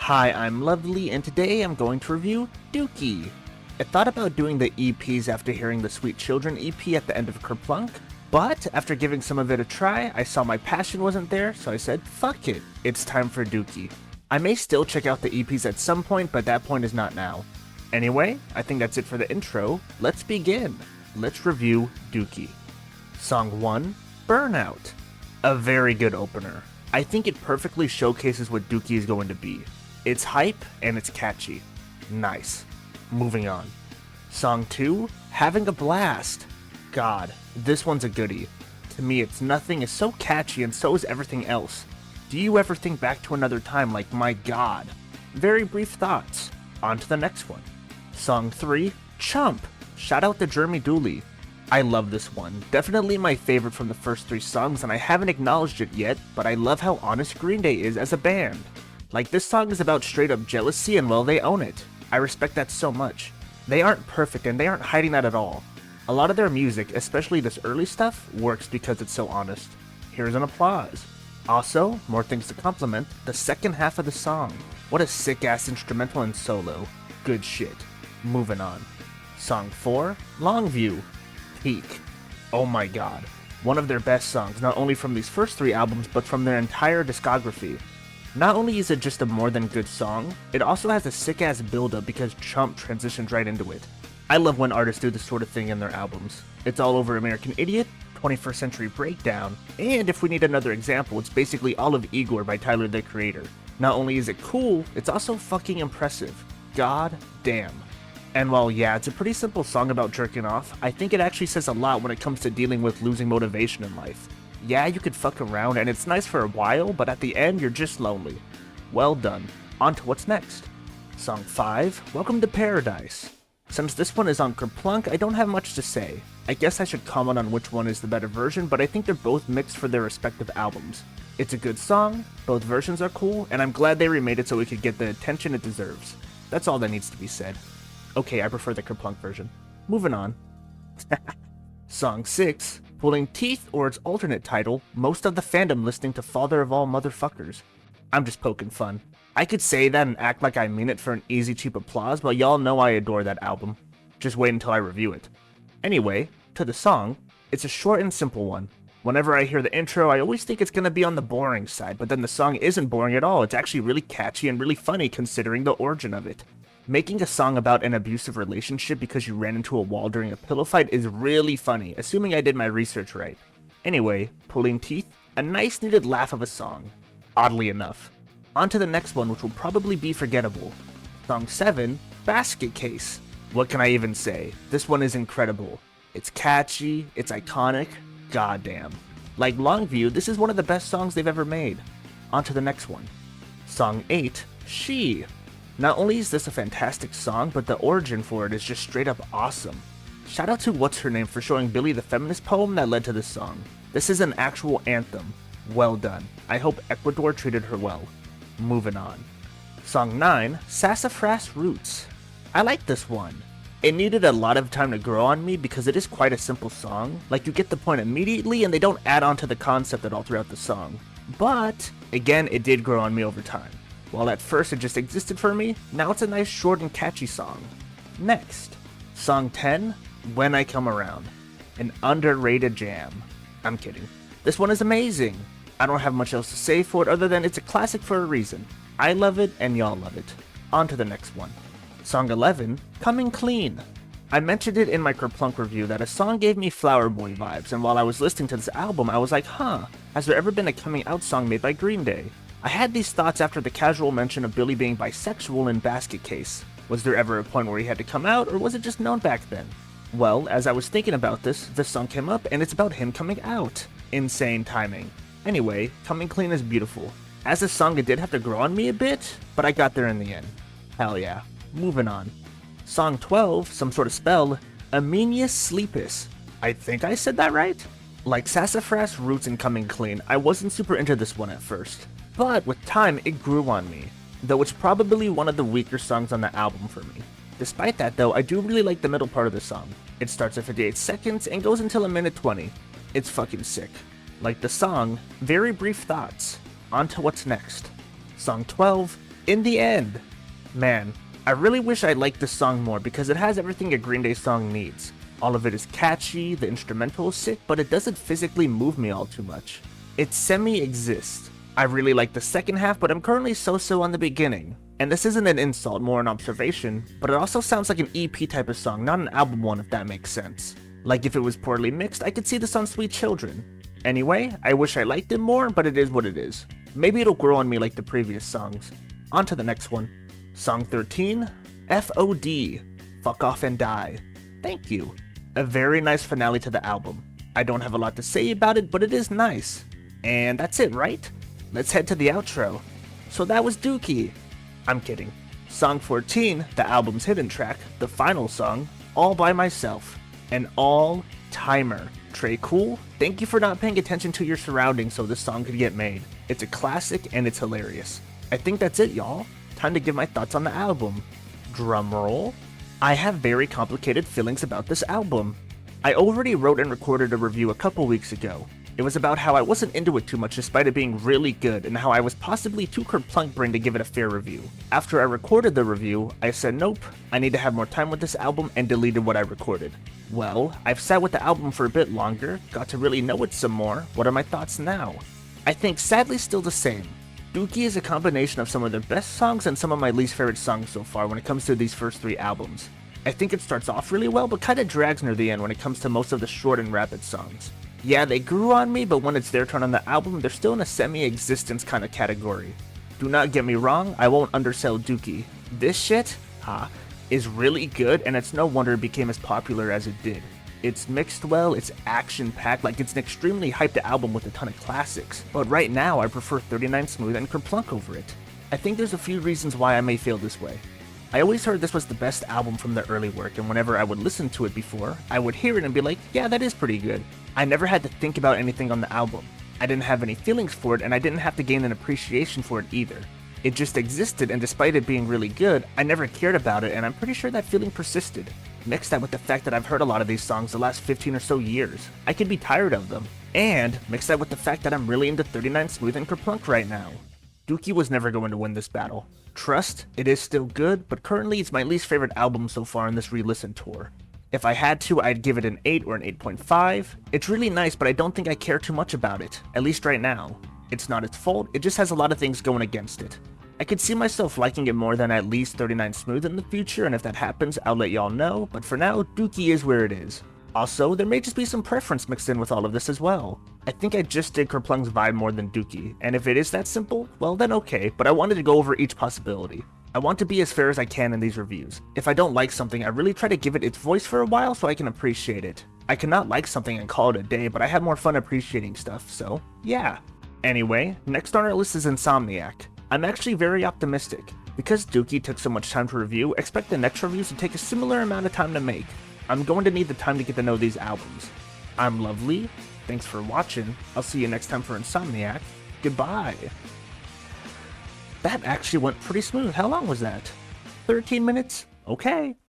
Hi, I'm Lovely, and today I'm going to review Dookie. I thought about doing the EPs after hearing the Sweet Children EP at the end of Kerplunk, but after giving some of it a try, I saw my passion wasn't there, so I said, fuck it, it's time for Dookie. I may still check out the EPs at some point, but that point is not now. Anyway, I think that's it for the intro. Let's begin. Let's review Dookie. Song 1, Burnout. A very good opener. I think it perfectly showcases what Dookie is going to be. It's hype and it's catchy. Nice. Moving on. Song 2, Having a Blast. God, this one's a goodie. To me, It's Nothing is so catchy and so is everything else. Do you ever think back to another time like, my god? Very brief thoughts. On to the next one. Song 3, Chump. Shout out to Jeremy Dooley. I love this one. Definitely my favorite from the first 3 songs, and I haven't acknowledged it yet, but I love how honest Green Day is as a band. Like, this song is about straight up jealousy and, well, they own it. I respect that so much. They aren't perfect and they aren't hiding that at all. A lot of their music, especially this early stuff, works because it's so honest. Here's an applause. Also, more things to compliment, the second half of the song. What a sick ass instrumental and solo. Good shit. Moving on. Song 4, Longview. Peak. Oh my god. One of their best songs, not only from these first 3 albums, but from their entire discography. Not only is it just a more than good song, it also has a sick ass build-up because Chump transitions right into it. I love when artists do this sort of thing in their albums. It's all over American Idiot, 21st Century Breakdown, and if we need another example, it's basically all of Igor by Tyler the Creator. Not only is it cool, it's also fucking impressive. God damn. And while yeah, it's a pretty simple song about jerking off, I think it actually says a lot when it comes to dealing with losing motivation in life. Yeah, you could fuck around and it's nice for a while, but at the end you're just lonely. Well done. On to what's next. Song 5, Welcome to Paradise. Since this one is on Kerplunk, I don't have much to say. I guess I should comment on which one is the better version, but I think they're both mixed for their respective albums. It's a good song, both versions are cool, and I'm glad they remade it so it could get the attention it deserves. That's all that needs to be said. Okay, I prefer the Kerplunk version. Moving on. Song 6, Pulling Teeth, or its alternate title, Most of the Fandom Listening to Father of All Motherfuckers. I'm just poking fun. I could say that and act like I mean it for an easy cheap applause, but y'all know I adore that album. Just wait until I review it. Anyway, to the song, it's a short and simple one. Whenever I hear the intro, I always think it's gonna be on the boring side, but then the song isn't boring at all. It's actually really catchy and really funny considering the origin of it. Making a song about an abusive relationship because you ran into a wall during a pillow fight is really funny, assuming I did my research right. Anyway, Pulling Teeth, a nice needed laugh of a song. Oddly enough. On to the next one, which will probably be forgettable. Song 7, Basket Case. What can I even say? This one is incredible. It's catchy, it's iconic, goddamn. Like Longview, this is one of the best songs they've ever made. On to the next one. Song 8, She. Not only is this a fantastic song, but the origin for it is just straight up awesome. Shout out to What's Her Name for showing Billy the feminist poem that led to this song. This is an actual anthem. Well done. I hope Ecuador treated her well. Moving on. Song 9, Sassafras Roots. I like this one. It needed a lot of time to grow on me because it is quite a simple song. Like, you get the point immediately and they don't add on to the concept at all throughout the song. But, again, it did grow on me over time. While at first it just existed for me, now it's a nice short and catchy song. Next, Song 10, When I Come Around. An underrated jam. I'm kidding. This one is amazing. I don't have much else to say for it other than it's a classic for a reason. I love it and y'all love it. On to the next one. Song 11, Coming Clean. I mentioned it in my Kerplunk review that a song gave me Flower Boy vibes, and while I was listening to this album I was like, has there ever been a coming out song made by Green Day? I had these thoughts after the casual mention of Billy being bisexual in Basket Case. Was there ever a point where he had to come out, or was it just known back then? Well, as I was thinking about this song came up, and it's about him coming out. Insane timing. Anyway, Coming Clean is beautiful. As a song, it did have to grow on me a bit, but I got there in the end. Hell yeah. Moving on. Song 12, Some Sort of Spell, Amenius Sleepus. I think I said that right? Like Sassafras Roots and Coming Clean, I wasn't super into this one at first. But with time, it grew on me, though it's probably one of the weaker songs on the album for me. Despite that though, I do really like the middle part of the song. It starts at 58 seconds and goes until a minute 20. It's fucking sick. Like the song, very brief thoughts. On to what's next. Song 12, In the end, man, I really wish I liked this song more because it has everything a Green Day song needs. All of it is catchy, the instrumental is sick, but it doesn't physically move me all too much. It semi-exists. I really like the second half, but I'm currently so-so on the beginning. And this isn't an insult, more an observation, but it also sounds like an EP type of song, not an album one if that makes sense. Like if it was poorly mixed, I could see this on Sweet Children. Anyway, I wish I liked it more, but it is what it is. Maybe it'll grow on me like the previous songs. On to the next one. Song 13, FOD, Fuck Off and Die. Thank you. A very nice finale to the album. I don't have a lot to say about it, but it is nice. And that's it, right? Let's head to the outro. So that was Dookie. I'm kidding. Song 14, the album's hidden track, the final song, All By Myself. An all-timer. Trey Cool, thank you for not paying attention to your surroundings so this song could get made. It's a classic and it's hilarious. I think that's it, y'all. Time to give my thoughts on the album. Drumroll. I have very complicated feelings about this album. I already wrote and recorded a review a couple weeks ago. It was about how I wasn't into it too much despite it being really good, and how I was possibly too kerplunk-brained to give it a fair review. After I recorded the review, I said nope, I need to have more time with this album, and deleted what I recorded. Well, I've sat with the album for a bit longer, got to really know it some more. What are my thoughts now? I think sadly still the same. Dookie is a combination of some of the best songs and some of my least favorite songs so far when it comes to these first three albums. I think it starts off really well, but kinda drags near the end when it comes to most of the short and rapid songs. Yeah, they grew on me, but when it's their turn on the album, they're still in a semi-existence kind of category. Do not get me wrong, I won't undersell Dookie. This shit, is really good, and it's no wonder it became as popular as it did. It's mixed well, it's action-packed, like it's an extremely hyped album with a ton of classics. But right now, I prefer 39 Smooth and Kerplunk over it. I think there's a few reasons why I may feel this way. I always heard this was the best album from the early work, and whenever I would listen to it before, I would hear it and be like, yeah, that is pretty good. I never had to think about anything on the album. I didn't have any feelings for it, and I didn't have to gain an appreciation for it either. It just existed, and despite it being really good, I never cared about it, and I'm pretty sure that feeling persisted. Mix that with the fact that I've heard a lot of these songs the last 15 or so years. I could be tired of them. And mix that with the fact that I'm really into 39 Smooth and Kerplunk right now. Dookie was never going to win this battle. Trust, it is still good, but currently it's my least favorite album so far in this re-listen tour. If I had to, I'd give it an 8 or an 8.5. It's really nice, but I don't think I care too much about it, at least right now. It's not its fault, it just has a lot of things going against it. I could see myself liking it more than at least 39 Smooth in the future, and if that happens, I'll let y'all know, but for now, Dookie is where it is. Also, there may just be some preference mixed in with all of this as well. I think I just dig Kerplunk's vibe more than Dookie, and if it is that simple, well then okay, but I wanted to go over each possibility. I want to be as fair as I can in these reviews. If I don't like something, I really try to give it its voice for a while so I can appreciate it. I cannot like something and call it a day, but I have more fun appreciating stuff, so yeah. Anyway, next on our list is Insomniac. I'm actually very optimistic. Because Dookie took so much time to review, expect the next reviews to take a similar amount of time to make. I'm going to need the time to get to know these albums. I'm Lovely, thanks for watching, I'll see you next time for Insomniac, goodbye. That actually went pretty smooth, how long was that? 13 minutes? Okay.